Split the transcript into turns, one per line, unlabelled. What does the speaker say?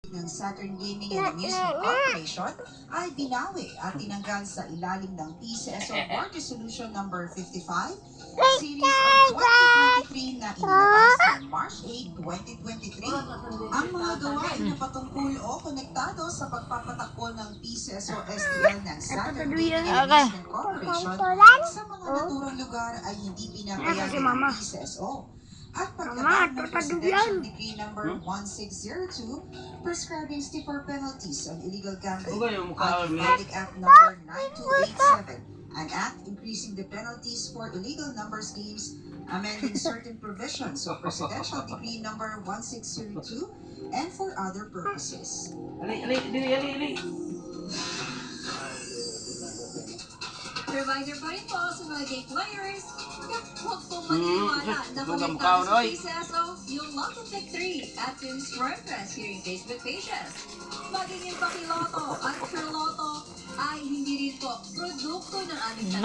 ng Saturn Gaming and Amusement Corporation ay binawi at tinanggal sa ilalim ng PCSO Board Resolution number 55, Series of 2023 na inilabas ng March 8, 2023. Ang mga gawain na patungkol o konektado sa pagpapatakbo ng PCSO STL ng Saturn Gaming and Amusement Corporation sa mga naturang lugar ay hindi pinapayagan ng PCSO. At pagkabang ng Presidential Decree number 1602 prescribing stiffer penalties on illegal gambling at Republic Act number 9287, an act increasing the penalties for illegal number schemes, amending certain provisions of Presidential Decree number 1602, and for other purposes.
Reminder pa rin po sa mga game players na huwag pong maniniwala na konektado sa PCSO yung Lotto Pick 3 at yung Smartpress hearing Facebook pages. Maging yung Pakiloto at Truloto ay hindi rin po produkto ng aming